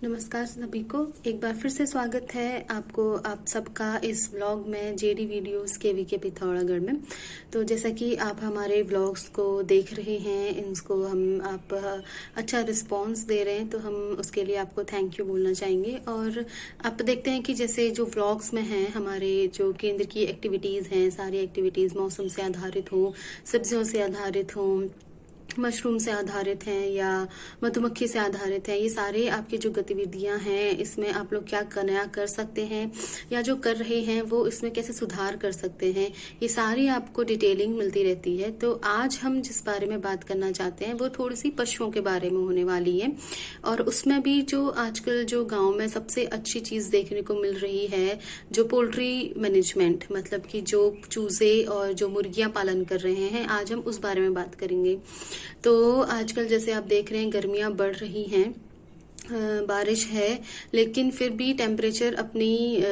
नमस्कार सभी को, एक बार फिर से स्वागत है आपको आप सबका इस व्लॉग में जेडी वीडियोस केवीके पिथौरागढ़ में। तो जैसा कि आप हमारे व्लॉग्स को देख रहे हैं, इनको आप अच्छा रिस्पांस दे रहे हैं, तो हम उसके लिए आपको थैंक यू बोलना चाहेंगे। और आप देखते हैं कि जैसे जो व्लॉग्स में हैं, हमारे जो केंद्र की एक्टिविटीज़ हैं, सारी एक्टिविटीज़ मौसम से आधारित हों, सब्जियों से आधारित हों, मशरूम से आधारित हैं या मधुमक्खी से आधारित है, ये सारे आपकी जो गतिविधियां हैं इसमें आप लोग क्या नया कर सकते हैं या जो कर रहे हैं वो इसमें कैसे सुधार कर सकते हैं, ये सारी आपको डिटेलिंग मिलती रहती है। तो आज हम जिस बारे में बात करना चाहते हैं वो थोड़ी सी पशुओं के बारे में होने वाली है। और उसमें भी जो आजकल जो गाँव में सबसे अच्छी चीज़ देखने को मिल रही है, जो पोल्ट्री मैनेजमेंट, मतलब कि जो चूजे और जो मुर्गियां पालन कर रहे हैं, आज हम उस बारे में बात करेंगे। तो आजकल जैसे आप देख रहे हैं गर्मियां बढ़ रही हैं, बारिश है, लेकिन फिर भी टेम्परेचर अपनी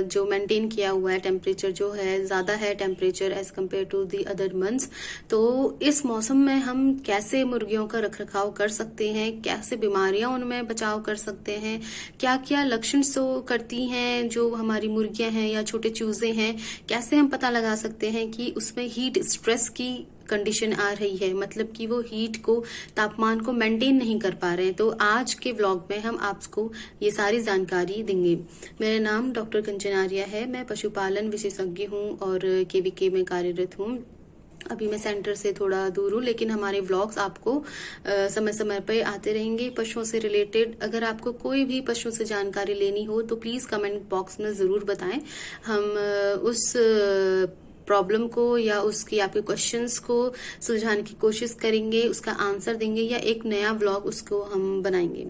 जो मेंटेन किया हुआ है, टेम्परेचर जो है ज़्यादा है temperature as compare to the other months. तो इस मौसम में हम कैसे मुर्गियों का रखरखाव कर सकते हैं, कैसे बीमारियां उनमें बचाव कर सकते हैं, क्या क्या लक्षण शो करती हैं जो हमारी मुर्गियां हैं या छोटे चूजे हैं, कैसे हम पता लगा सकते हैं कि उसमें हीट स्ट्रेस की कंडीशन आ रही है, मतलब कि वो हीट को, तापमान को मेंटेन नहीं कर पा रहे हैं। तो आज के व्लॉग में हम आपको ये सारी जानकारी देंगे। मेरा नाम डॉक्टर कंचन आर्या है, मैं पशुपालन विशेषज्ञ हूँ और केवीके में कार्यरत हूँ। अभी मैं सेंटर से थोड़ा दूर हूँ, लेकिन हमारे व्लॉग्स आपको समय समय पर आते रहेंगे पशुओं से रिलेटेड। अगर आपको कोई भी पशु से जानकारी लेनी हो तो प्लीज़ कमेंट बॉक्स में ज़रूर बताएं। हम उस प्रॉब्लम को या उसकी आपके क्वेश्चंस को सुलझाने की कोशिश करेंगे, उसका आंसर देंगे या एक नया व्लॉग उसको हम बनाएंगे।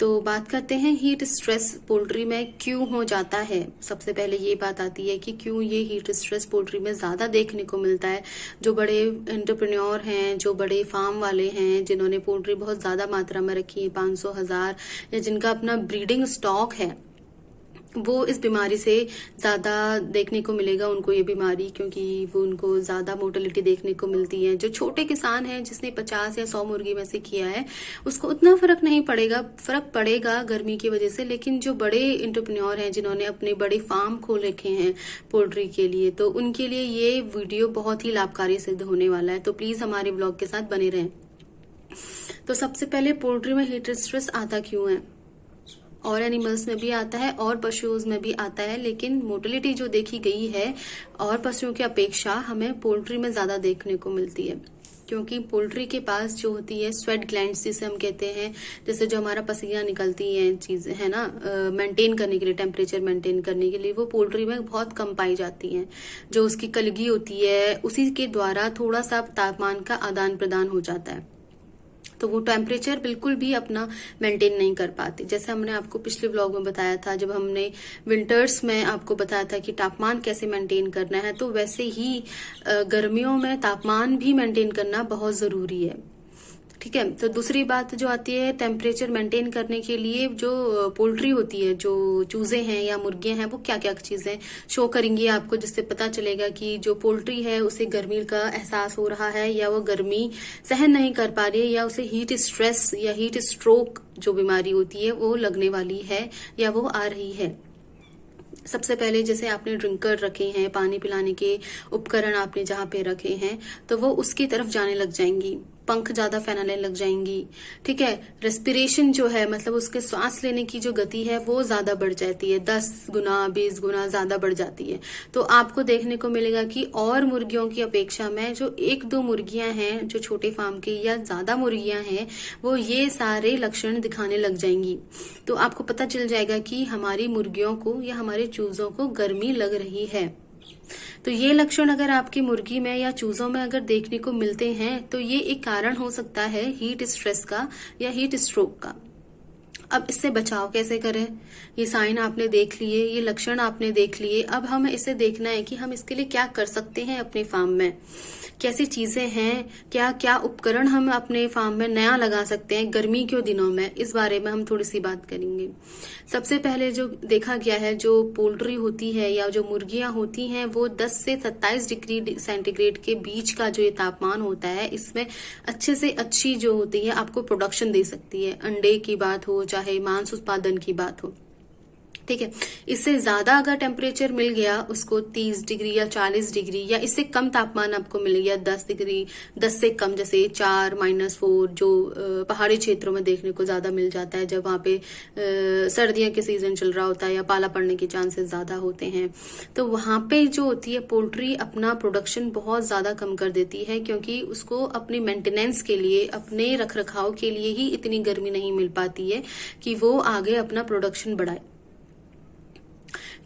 तो बात करते हैं हीट स्ट्रेस पोल्ट्री में क्यों हो जाता है। सबसे पहले ये बात आती है कि क्यों ये हीट स्ट्रेस पोल्ट्री में ज़्यादा देखने को मिलता है। जो बड़े एंटरप्रेन्योर हैं, जो बड़े फार्म वाले हैं, जिन्होंने पोल्ट्री बहुत ज़्यादा मात्रा में रखी है, 500,000, या जिनका अपना ब्रीडिंग स्टॉक है, वो इस बीमारी से ज़्यादा देखने को मिलेगा उनको ये बीमारी, क्योंकि वो उनको ज़्यादा मोर्टेलिटी देखने को मिलती है। जो छोटे किसान हैं जिसने 50 या 100 मुर्गी में से किया है, उसको उतना फर्क नहीं पड़ेगा, फर्क पड़ेगा गर्मी की वजह से। लेकिन जो बड़े एंटरप्रेन्योर हैं, जिन्होंने अपने बड़े फार्म खोल रखे हैं पोल्ट्री के लिए, तो उनके लिए ये वीडियो बहुत ही लाभकारी सिद्ध होने वाला है। तो प्लीज़ हमारे ब्लॉग के साथ बने रहें। तो सबसे पहले पोल्ट्री में हीट स्ट्रेस आता क्यों है? और एनिमल्स में भी आता है और पशुओं में भी आता है, लेकिन मोर्टेलिटी जो देखी गई है और पशुओं की अपेक्षा हमें पोल्ट्री में ज़्यादा देखने को मिलती है। क्योंकि पोल्ट्री के पास जो होती है स्वेट ग्लैंड्स जिसे हम कहते हैं, जैसे जो हमारा पसीना निकलती हैं चीज़ें है ना, मेंटेन करने के लिए, टेम्परेचर मेंटेन करने के लिए, वो पोल्ट्री में बहुत कम पाई जाती हैं। जो उसकी कलगी होती है उसी के द्वारा थोड़ा सा तापमान का आदान प्रदान हो जाता है, तो वो टेम्परेचर बिल्कुल भी अपना मेंटेन नहीं कर पाते। जैसे हमने आपको पिछले व्लॉग में बताया था, जब हमने विंटर्स में आपको बताया था कि तापमान कैसे मेंटेन करना है, तो वैसे ही गर्मियों में तापमान भी मेंटेन करना बहुत ज़रूरी है। ठीक है। तो दूसरी बात जो आती है, टेम्परेचर मेंटेन करने के लिए जो पोल्ट्री होती है, जो चूजे हैं या मुर्गियां हैं, वो क्या क्या चीजें शो करेंगी आपको, जिससे पता चलेगा कि जो पोल्ट्री है उसे गर्मी का एहसास हो रहा है या वो गर्मी सहन नहीं कर पा रही है, या उसे हीट स्ट्रेस या हीट स्ट्रोक जो बीमारी होती है वो लगने वाली है या वो आ रही है। सबसे पहले जैसे आपने ड्रिंकर रखे हैं, पानी पिलाने के उपकरण आपने जहाँ पे रखे हैं, तो वो उसकी तरफ जाने लग जाएंगी, पंख ज्यादा फैलाने लग जाएंगी। ठीक है। रेस्पिरेशन जो है, मतलब उसके सांस लेने की जो गति है वो ज्यादा बढ़ जाती है, 10 गुना 20 गुना ज्यादा बढ़ जाती है। तो आपको देखने को मिलेगा कि और मुर्गियों की अपेक्षा में जो 1-2 मुर्गियां हैं, जो छोटे फार्म की या ज्यादा मुर्गियां हैं, वो ये सारे लक्षण दिखाने लग जाएंगी। तो आपको पता चल जाएगा कि हमारी मुर्गियों को या हमारे चूजों को गर्मी लग रही है। तो ये लक्षण अगर आपकी मुर्गी में या चूजों में अगर देखने को मिलते हैं, तो ये एक कारण हो सकता है हीट स्ट्रेस का या हीट स्ट्रोक का। अब इससे बचाव कैसे करें? ये साइन आपने देख लिए, ये लक्षण आपने देख लिए, अब हमें इसे देखना है कि हम इसके लिए क्या कर सकते हैं अपने फार्म में, कैसी चीजें हैं, क्या क्या उपकरण हम अपने फार्म में नया लगा सकते हैं गर्मी के दिनों में, इस बारे में हम थोड़ी सी बात करेंगे। सबसे पहले जो देखा गया है, जो पोल्ट्री होती है या जो मुर्गियां होती हैं, वो 10 से 27 डिग्री सेंटीग्रेड के बीच का जो ये तापमान होता है, इसमें अच्छे से अच्छी जो होती है आपको प्रोडक्शन दे सकती है। अंडे की बात हो, चाहे चाहे मांस उत्पादन की बात हो, ठीक है। इससे ज्यादा अगर टेम्परेचर मिल गया उसको 30 डिग्री या 40 डिग्री या इससे कम तापमान आपको मिल गया 10 डिग्री, 10 से कम जैसे 4 -4 जो पहाड़ी क्षेत्रों में देखने को ज्यादा मिल जाता है, जब वहां पे सर्दियों के सीजन चल रहा होता है या पाला पड़ने के चांसेस ज्यादा होते हैं, तो वहां पे जो होती है पोल्ट्री अपना प्रोडक्शन बहुत ज्यादा कम कर देती है, क्योंकि उसको अपनी मेंटेनेंस के लिए, अपने रख रखाव के लिए ही इतनी गर्मी नहीं मिल पाती है कि वो आगे अपना प्रोडक्शन बढ़ाए,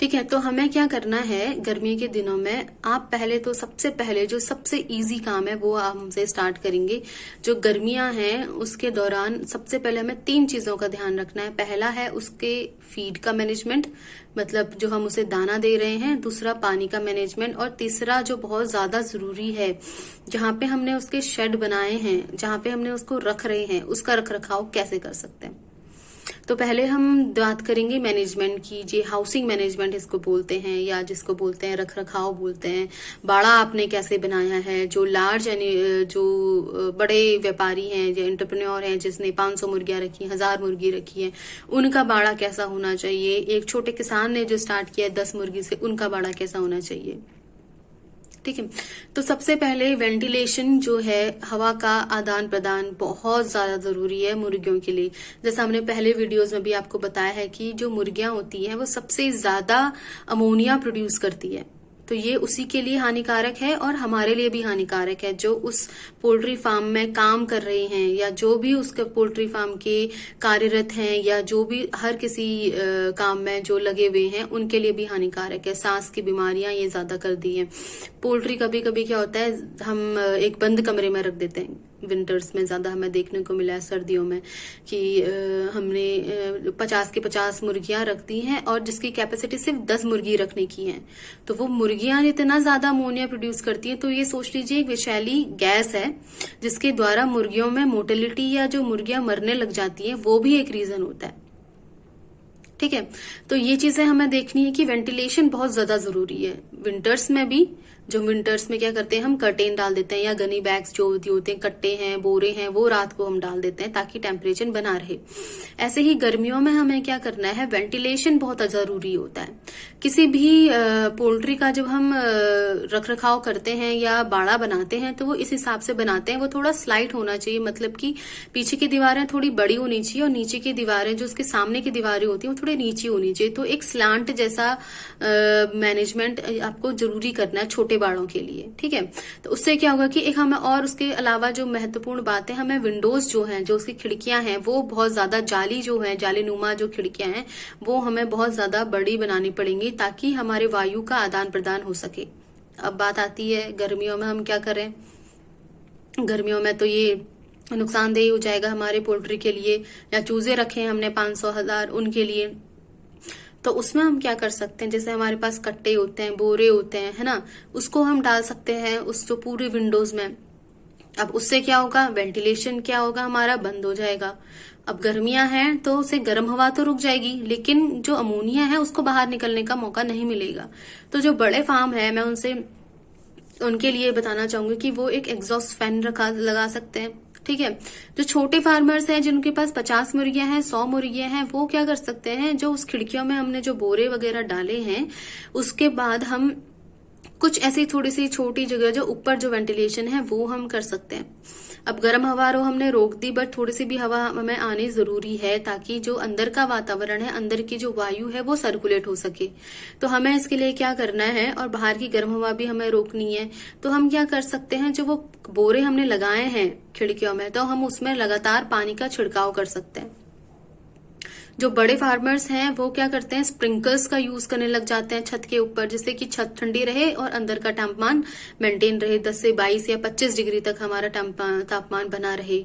ठीक है। तो हमें क्या करना है गर्मी के दिनों में, आप पहले तो सबसे पहले जो सबसे इजी काम है वो आप हमसे स्टार्ट करेंगे। जो गर्मियां हैं उसके दौरान सबसे पहले हमें 3 चीजों का ध्यान रखना है। पहला है उसके फीड का मैनेजमेंट, मतलब जो हम उसे दाना दे रहे हैं, दूसरा पानी का मैनेजमेंट, और तीसरा जो बहुत ज्यादा जरूरी है, जहां पे हमने उसके शेड बनाए हैं, जहां पे हमने उसको रख रहे हैं, उसका रख रखाव कैसे कर सकते हैं। तो पहले हम बात करेंगे मैनेजमेंट की, जी हाउसिंग मैनेजमेंट इसको बोलते हैं, या जिसको बोलते हैं रख रखाव बोलते हैं। बाड़ा आपने कैसे बनाया है, जो लार्ज जो बड़े व्यापारी हैं, जो एंटरप्रेन्योर हैं, जिसने 500 मुर्गियां रखी, 1000 मुर्गी रखी है, उनका बाड़ा कैसा होना चाहिए। एक छोटे किसान ने जो स्टार्ट किया है 10 मुर्गी से, उनका बाड़ा कैसा होना चाहिए, ठीक है। तो सबसे पहले वेंटिलेशन जो है, हवा का आदान प्रदान बहुत ज्यादा जरूरी है मुर्गियों के लिए। जैसा हमने पहले वीडियोस में भी आपको बताया है कि जो मुर्गियां होती हैं वो सबसे ज्यादा अमोनिया प्रोड्यूस करती है, तो ये उसी के लिए हानिकारक है और हमारे लिए भी हानिकारक है। जो उस पोल्ट्री फार्म में काम कर रहे हैं या जो भी उसके पोल्ट्री फार्म के कार्यरत हैं या जो भी हर किसी काम में जो लगे हुए हैं, उनके लिए भी हानिकारक है। सांस की बीमारियां ये ज्यादा कर दी है। पोल्ट्री कभी कभी क्या होता है, हम एक बंद कमरे में रख देते हैं, विंटर्स में ज्यादा हमें देखने को मिला है, सर्दियों में कि हमने 50 की 50 मुर्गियां रख दी हैं और जिसकी कैपेसिटी सिर्फ 10 मुर्गी रखने की है, तो वो मुर्गियां इतना ज्यादा अमोनिया प्रोड्यूस करती हैं। तो ये सोच लीजिए एक विषैली गैस है जिसके द्वारा मुर्गियों में मोर्टेलिटी या जो मुर्गियां मरने लग जाती हैं वो भी एक रीजन होता है, ठीक है। तो ये चीजें हमें देखनी है कि वेंटिलेशन बहुत ज्यादा जरूरी है। विंटर्स में भी, जो विंटर्स में क्या करते हैं हम कर्टेन डाल देते हैं या गनी बैग्स जो होते हैं, कट्टे हैं, बोरे हैं, वो रात को हम डाल देते हैं ताकि टेम्परेचर बना रहे। ऐसे ही गर्मियों में हमें क्या करना है, वेंटिलेशन बहुत जरूरी होता है। किसी भी पोल्ट्री का जब हम रख रखाव करते हैं या बाड़ा बनाते हैं तो वो इस हिसाब से बनाते हैं, वो थोड़ा स्लाइड होना चाहिए, मतलब कि पीछे की दीवारें थोड़ी बड़ी होनी चाहिए और नीचे की दीवारें, जो उसके सामने की दीवारें होती हैं, वो थोड़ी नीचे होनी चाहिए। तो एक स्लांट जैसा मैनेजमेंट आपको जरूरी करना है छोटे बाड़ों के लिए, ठीक है। तो उससे क्या होगा कि एक हमें, और उसके अलावा जो महत्वपूर्ण बात है, हमें विंडोज जो हैं, जो उसकी खिड़कियां हैं, वो बहुत ज्यादा जाली जो है, जालीनुमा जो खिड़कियां हैं, वो हमें बहुत ज्यादा बड़ी बनानी पड़ेंगी ताकि हमारे वायु का आदान प्रदान हो सके। अब बात आती है गर्मियों में हम क्या करें। गर्मियों में तो ये नुकसानदेह हो जाएगा हमारे पोल्ट्री के लिए, या चूजे रखे हैं हमने 500 1000 उनके लिए, तो उसमें हम क्या कर सकते हैं, जैसे हमारे पास कट्टे होते हैं, बोरे होते हैं, है ना, उसको हम डाल सकते हैं उस जो पूरे विंडोज में। अब उससे क्या होगा, वेंटिलेशन क्या होगा, हमारा बंद हो जाएगा। अब गर्मियां हैं तो उसे गर्म हवा तो रुक जाएगी, लेकिन जो अमोनिया है उसको बाहर निकलने का मौका नहीं मिलेगा। तो जो बड़े फार्म है, मैं उनके लिए बताना चाहूंगी कि वो एक एग्जॉस्ट फैन लगा सकते हैं, ठीक है। जो छोटे फार्मर्स हैं जिनके पास 50 मुर्गियां हैं, 100 मुर्गियां हैं, वो क्या कर सकते हैं, जो उस खिड़कियों में हमने जो बोरे वगैरह डाले हैं, उसके बाद हम कुछ ऐसी थोड़ी सी छोटी जगह जो ऊपर जो वेंटिलेशन है वो हम कर सकते हैं। अब गर्म हवा हमने रोक दी, बट थोड़ी सी भी हवा हमें आनी जरूरी है ताकि जो अंदर का वातावरण है, अंदर की जो वायु है, वो सर्कुलेट हो सके। तो हमें इसके लिए क्या करना है, और बाहर की गर्म हवा भी हमें रोकनी है, तो हम क्या कर सकते हैं, जो वो बोरे हमने लगाए हैं खिड़कियों में, तो हम उसमें लगातार पानी का छिड़काव कर सकते हैं। जो बड़े फार्मर्स हैं वो क्या करते हैं, स्प्रिंकलर्स का यूज करने लग जाते हैं छत के ऊपर, जिससे कि छत ठंडी रहे और अंदर का तापमान मेंटेन रहे, 10 से 22 या 25 डिग्री तक हमारा तापमान बना रहे।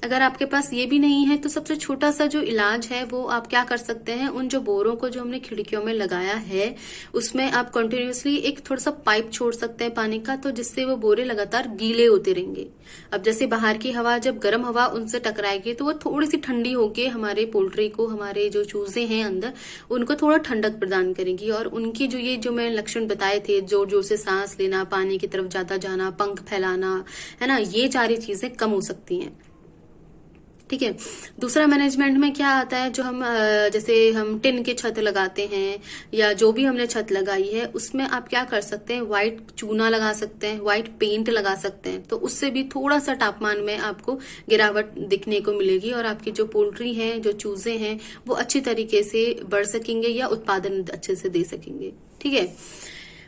अगर आपके पास ये भी नहीं है तो सबसे छोटा सा जो इलाज है वो आप क्या कर सकते हैं, उन जो बोरों को जो हमने खिड़कियों में लगाया है उसमें आप कंटिन्यूअसली एक थोड़ा सा पाइप छोड़ सकते हैं पानी का, तो जिससे वो बोरे लगातार गीले होते रहेंगे। अब जैसे बाहर की हवा, जब गर्म हवा उनसे टकराएगी तो वो थोड़ी सी ठंडी होके हमारे पोल्ट्री को, हमारे जो चूजे हैं अंदर, उनको थोड़ा ठंडक प्रदान करेंगी, और उनकी जो ये जो मैं लक्षण बताए थे, जोर जोर से सांस लेना, पानी की तरफ ज्यादा जाना, पंख फैलाना, है ना, ये सारी चीजें कम हो सकती हैं। ठीक है। दूसरा मैनेजमेंट में क्या आता है, जो हम जैसे हम टिन की छत लगाते हैं या जो भी हमने छत लगाई है, उसमें आप क्या कर सकते हैं, व्हाइट चूना लगा सकते हैं, व्हाइट पेंट लगा सकते हैं। तो उससे भी थोड़ा सा तापमान में आपको गिरावट दिखने को मिलेगी और आपकी जो पोल्ट्री है, जो चूजे हैं, वो अच्छी तरीके से बढ़ सकेंगे या उत्पादन अच्छे से दे सकेंगे। ठीक है।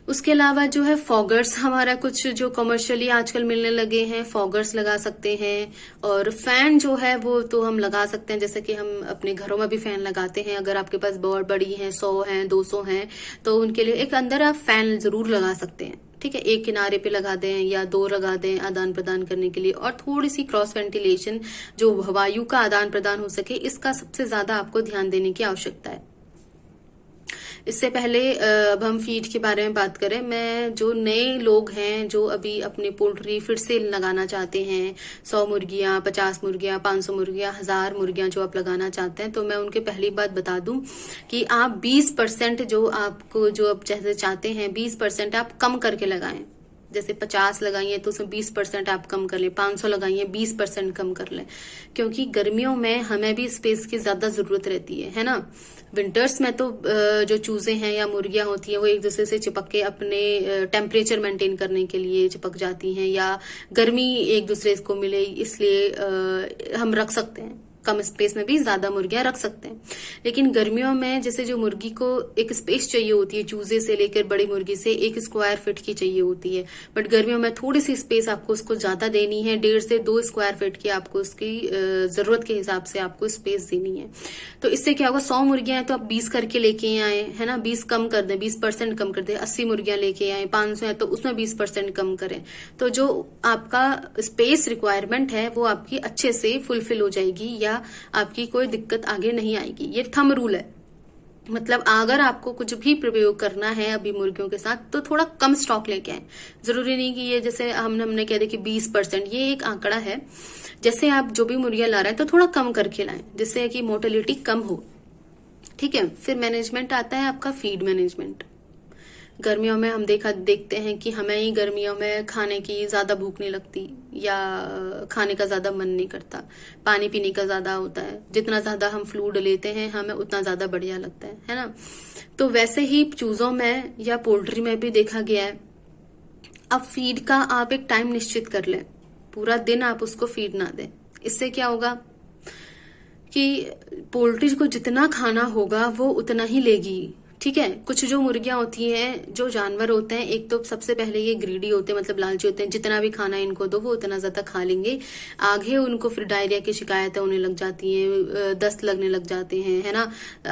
उसके अलावा जो है फॉगर्स, हमारा कुछ जो कमर्शियली आजकल मिलने लगे हैं, फॉगर्स लगा सकते हैं। और फैन जो है वो तो हम लगा सकते हैं, जैसे कि हम अपने घरों में भी फैन लगाते हैं। अगर आपके पास बहुत बड़ी है, 100 है, 200 हैं, तो उनके लिए एक अंदर आप फैन जरूर लगा सकते हैं। ठीक है। एक किनारे पे लगा दें या 2 लगा दें आदान प्रदान करने के लिए, और थोड़ी सी क्रॉस वेंटिलेशन, जो वायु का आदान प्रदान हो सके, इसका सबसे ज्यादा आपको ध्यान देने की आवश्यकता है। इससे पहले अब हम फीड के बारे में बात करें। मैं जो नए लोग हैं जो अभी अपनी पोल्ट्री फिर से लगाना चाहते हैं, 100 मुर्गियां, 50 मुर्गियां, 500 मुर्गियां, 1000 मुर्गियां जो आप लगाना चाहते हैं, तो मैं उनके पहली बात बता दूं कि आप 20% जो आपको जो आप जैसे चाहते हैं 20% आप कम करके लगाएं। जैसे 50 लगाइए तो उसमें 20% आप कम कर लें, 500 लगाइए 20% कम कर लें, क्योंकि गर्मियों में हमें भी स्पेस की ज्यादा जरूरत रहती है ना। विंटर्स में तो जो चूजे हैं या मुर्गियां होती हैं वो एक दूसरे से चिपक के अपने टेम्परेचर मेंटेन करने के लिए चिपक जाती हैं, या गर्मी एक दूसरे को मिले इसलिए हम रख सकते हैं, कम स्पेस में भी ज्यादा मुर्गियां रख सकते हैं। लेकिन गर्मियों में जैसे जो मुर्गी को एक स्पेस चाहिए होती है, चूजे से लेकर बड़ी मुर्गी से 1 स्क्वायर फीट की चाहिए होती है, बट गर्मियों में थोड़ी सी स्पेस आपको उसको ज्यादा देनी है, 1.5 से 2 स्क्वायर फीट की आपको उसकी जरूरत के हिसाब से आपको स्पेस देनी है। तो इससे क्या होगा, 100 मुर्गियां हैं तो आप 20 करके लेके आए, है ना, 20 कम कर दें, 20% कम कर दें। 80 मुर्गियां लेके आए, 500 है तो उसमें 20% कम करें, तो जो आपका स्पेस रिक्वायरमेंट है वो आपकी अच्छे से फुलफिल हो जाएगी, या आपकी कोई दिक्कत आगे नहीं आएगी। ये थंब रूल है। मतलब अगर आपको कुछ भी प्रयोग करना है अभी मुर्गियों के साथ, तो थोड़ा कम स्टॉक लेके आए। जरूरी नहीं कि ये जैसे हमने कह दिया कि 20%, ये एक आंकड़ा है। जैसे आप जो भी मुर्गियां ला रहे हैं तो थोड़ा कम करके लाएं, जिससे कि मोर्टेलिटी कम हो। ठीक है। फिर मैनेजमेंट आता है आपका फीड मैनेजमेंट। गर्मियों में हम देखते हैं कि हमें ही गर्मियों में खाने की ज्यादा भूख नहीं लगती, या खाने का ज्यादा मन नहीं करता, पानी पीने का ज्यादा होता है। जितना ज्यादा हम फ्लूइड लेते हैं हमें उतना ज्यादा बढ़िया लगता है ना। तो वैसे ही चूजों में या पोल्ट्री में भी देखा गया है। अब फीड का आप एक टाइम निश्चित कर लें, पूरा दिन आप उसको फीड ना दें। इससे क्या होगा कि पोल्ट्री को जितना खाना होगा वो उतना ही लेगी। ठीक है। कुछ जो मुर्गियां होती हैं, जो जानवर होते हैं, एक तो सबसे पहले ये ग्रीडी होते हैं, मतलब लालची होते हैं। जितना भी खाना इनको दो वो उतना ज्यादा खा लेंगे। आगे उनको फिर डायरिया की शिकायतें होने लग जाती हैं, दस्त लगने लग जाते हैं, है ना,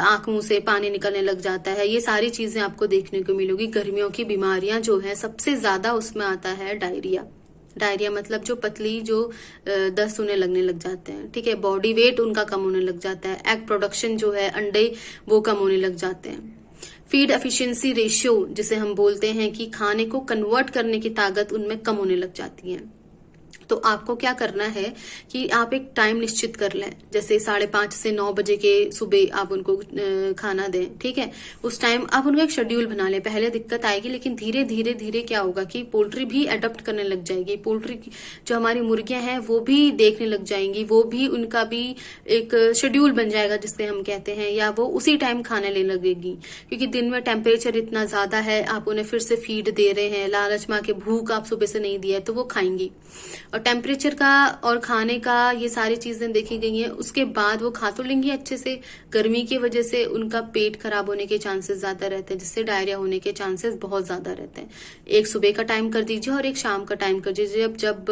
आंख मुंह से पानी निकलने लग जाता है। ये सारी चीजें आपको देखने को मिलेगी। गर्मियों की बीमारियां जो है सबसे ज्यादा उसमें आता है डायरिया। डायरिया मतलब जो पतली जो दस्त होने लगने लग जाते हैं। ठीक है। बॉडी वेट उनका कम होने लग जाता है। एग प्रोडक्शन जो है, अंडे, वो कम होने लग जाते हैं। फीड एफिशिएंसी रेशियो जिसे हम बोलते हैं कि खाने को कन्वर्ट करने की ताकत उनमें कम होने लग जाती है। तो आपको क्या करना है कि आप एक टाइम निश्चित कर लें, जैसे 5:30 से 9 बजे के सुबह आप उनको खाना दें। ठीक है। उस टाइम आप उनको एक शेड्यूल बना लें। पहले दिक्कत आएगी, लेकिन धीरे धीरे धीरे क्या होगा कि पोल्ट्री भी अडॉप्ट करने लग जाएगी। पोल्ट्री जो हमारी मुर्गियां हैं वो भी देखने लग जाएंगी, वो भी उनका भी एक शेड्यूल बन जाएगा जिससे हम कहते हैं, या वो उसी टाइम खाने लेने लगेगी। क्योंकि दिन में टेम्परेचर इतना ज्यादा है, आप उन्हें फिर से फीड दे रहे हैं, लालच में आके भूख आप सुबह से नहीं दिया है तो वो खाएंगी। और टेम्परेचर का और खाने का ये सारी चीजें देखी गई हैं, उसके बाद वो खा तो लेंगी अच्छे से। गर्मी की वजह से उनका पेट खराब होने के चांसेस ज्यादा रहते हैं, जिससे डायरिया होने के चांसेस बहुत ज्यादा रहते हैं। एक सुबह का टाइम कर दीजिए और एक शाम का टाइम कर दीजिए, जब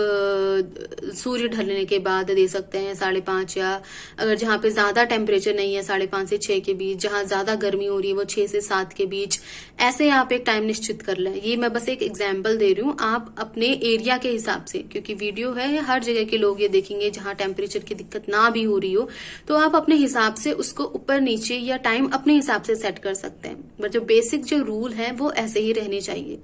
सूर्य ढलने के बाद दे सकते हैं 5:30, या अगर जहां पे ज्यादा टेम्परेचर नहीं है 5:30 से 6 के बीच, जहां ज्यादा गर्मी हो रही है वो 6 से 7 के बीच, ऐसे आप एक टाइम निश्चित कर लें। ये मैं बस एक एग्जाम्पल दे रही हूँ, आप अपने एरिया के हिसाब से, क्योंकि वीडियो है हर जगह के लोग ये देखेंगे, जहां टेम्परेचर की दिक्कत ना भी हो रही हो, तो आप अपने हिसाब से उसको ऊपर नीचे या टाइम अपने हिसाब से सेट कर सकते हैं। बट जो बेसिक जो रूल है वो ऐसे ही रहने चाहिए।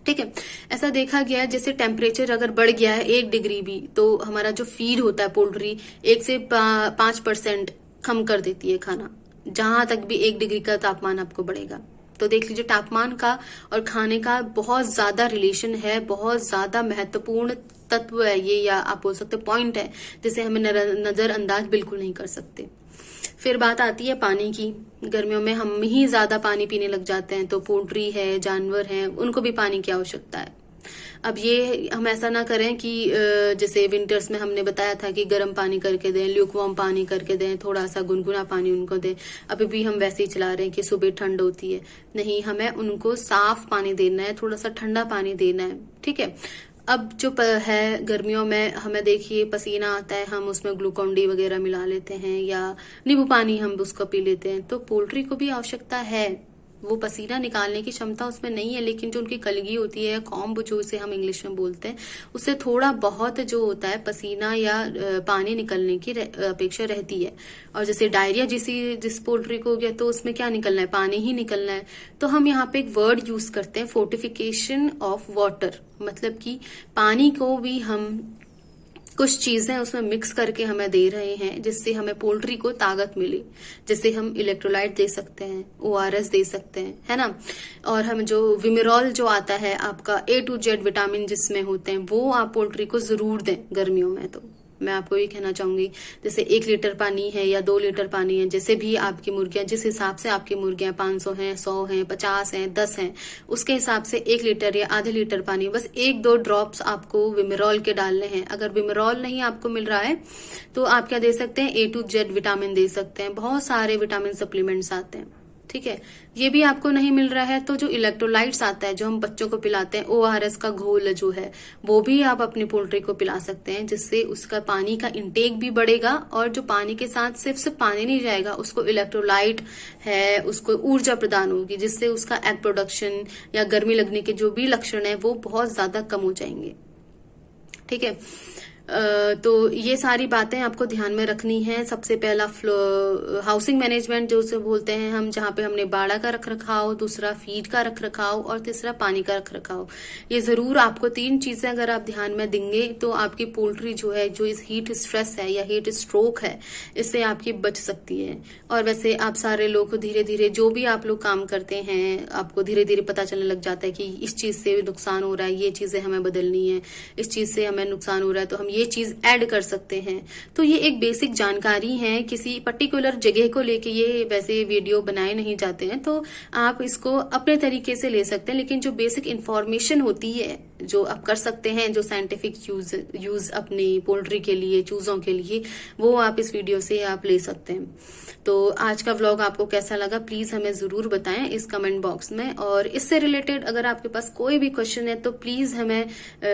ठीक है। ऐसा देखा गया है जैसे टेम्परेचर अगर बढ़ गया है 1 डिग्री भी, तो हमारा जो फीड होता है पोल्ट्री 1 से 5% कम कर देती है खाना, जहां तक भी 1 डिग्री का तापमान आपको बढ़ेगा। तो देख लीजिए, तापमान का और खाने का बहुत ज्यादा रिलेशन है, बहुत ज्यादा महत्वपूर्ण तत्व है ये, या आप बोल सकते पॉइंट है जिसे हमें नजरअंदाज बिल्कुल नहीं कर सकते। फिर बात आती है पानी की। गर्मियों में हम ही ज्यादा पानी पीने लग जाते हैं, तो पोल्ट्री है, जानवर हैं, उनको भी पानी की आवश्यकता है। अब ये हम ऐसा ना करें कि जैसे विंटर्स में हमने बताया था कि गर्म पानी करके दें, ल्यूकवार्म पानी करके दें, थोड़ा सा गुनगुना पानी उनको दें। अभी भी हम वैसे ही चला रहे हैं कि सुबह ठंड होती है, नहीं, हमें उनको साफ पानी देना है, थोड़ा सा ठंडा पानी देना है, ठीक है। अब जो है गर्मियों में हमें देखिए पसीना आता है, हम उसमें ग्लूकोन डी वगैरह मिला लेते हैं या नींबू पानी हम उसको पी लेते हैं। तो पोल्ट्री को भी आवश्यकता है, वो पसीना निकालने की क्षमता उसमें नहीं है, लेकिन जो उनकी कलगी होती है, कॉम्ब जो इसे हम इंग्लिश में बोलते हैं, उससे थोड़ा बहुत जो होता है पसीना या पानी निकलने की अपेक्षा रहती है। और जैसे डायरिया जिस पोल्ट्री को हो गया तो उसमें क्या निकलना है, पानी ही निकलना है। तो हम यहाँ पे एक वर्ड यूज करते हैं, फोर्टिफिकेशन ऑफ वाटर, मतलब कि पानी को भी हम कुछ चीजें उसमें मिक्स करके हमें दे रहे हैं जिससे हमें पोल्ट्री को ताकत मिले। जैसे हम इलेक्ट्रोलाइट दे सकते हैं, ORS दे सकते हैं, है ना। और हम जो विमिरॉल जो आता है आपका A to Z विटामिन जिसमें होते हैं, वो आप पोल्ट्री को जरूर दें गर्मियों में। तो मैं आपको ये कहना चाहूंगी, जैसे 1 लीटर पानी है या 2 लीटर पानी है, जैसे भी आपकी मुर्गियां, जिस हिसाब से आपकी मुर्गियां 500 हैं, 100 हैं, 50 हैं, 10 हैं, उसके हिसाब से 1 लीटर या आधे लीटर पानी, बस 1-2 ड्रॉप्स आपको विमिरॉल के डालने हैं। अगर विमिरॉल नहीं आपको मिल रहा है तो आप क्या दे सकते हैं, A to Z विटामिन दे सकते हैं। बहुत सारे विटामिन सप्लीमेंट्स आते हैं, ठीक है। ये भी आपको नहीं मिल रहा है तो जो इलेक्ट्रोलाइट्स आता है, जो हम बच्चों को पिलाते हैं, ORS का घोल जो है, वो भी आप अपनी पोल्ट्री को पिला सकते हैं, जिससे उसका पानी का इंटेक भी बढ़ेगा। और जो पानी के साथ सिर्फ पानी नहीं जाएगा, उसको इलेक्ट्रोलाइट है, उसको ऊर्जा प्रदान होगी, जिससे उसका एग प्रोडक्शन या गर्मी लगने के जो भी लक्षण है वो बहुत ज्यादा कम हो जाएंगे, ठीक है। तो ये सारी बातें आपको ध्यान में रखनी है। सबसे पहला हाउसिंग मैनेजमेंट जो उसे बोलते हैं हम, जहाँ पे हमने बाड़ा का रख रखाव, दूसरा फीड का रख रखाव और तीसरा पानी का रख रखाव। ये जरूर आपको 3 चीजें अगर आप ध्यान में देंगे तो आपकी पोल्ट्री जो है, जो इस हीट स्ट्रेस है या हीट स्ट्रोक है, इससे आपकी बच सकती है। और वैसे आप सारे लोग धीरे धीरे जो भी आप लोग काम करते हैं, आपको धीरे धीरे पता चलने लग जाता है कि इस चीज से नुकसान हो रहा है, ये चीजें हमें बदलनी है, इस चीज से हमें नुकसान हो रहा है तो हम ये चीज ऐड कर सकते हैं। तो ये एक बेसिक जानकारी है, किसी पर्टिकुलर जगह को लेके ये वैसे वीडियो बनाए नहीं जाते हैं, तो आप इसको अपने तरीके से ले सकते हैं। लेकिन जो बेसिक इंफॉर्मेशन होती है जो आप कर सकते हैं, जो साइंटिफिक यूज अपनी पोल्ट्री के लिए, चूजों के लिए, वो आप इस वीडियो से आप ले सकते हैं। तो आज का व्लॉग आपको कैसा लगा प्लीज हमें जरूर बताएं इस कमेंट बॉक्स में। और इससे रिलेटेड अगर आपके पास कोई भी क्वेश्चन है तो प्लीज हमें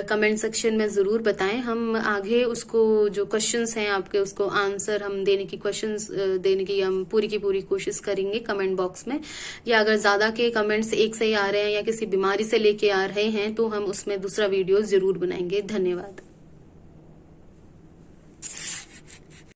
कमेंट सेक्शन में जरूर बताएं। हम आगे उसको जो क्वेश्चंस हैं आपके, उसको आंसर हम देने की, क्वेश्चंस देने की हम पूरी की पूरी कोशिश करेंगे कमेंट बॉक्स में। या अगर ज्यादा के कमेंट्स एक से ही आ रहे हैं या किसी बीमारी से लेके आ रहे हैं तो हम उसमें दूसरा वीडियो जरूर बनाएंगे। धन्यवाद।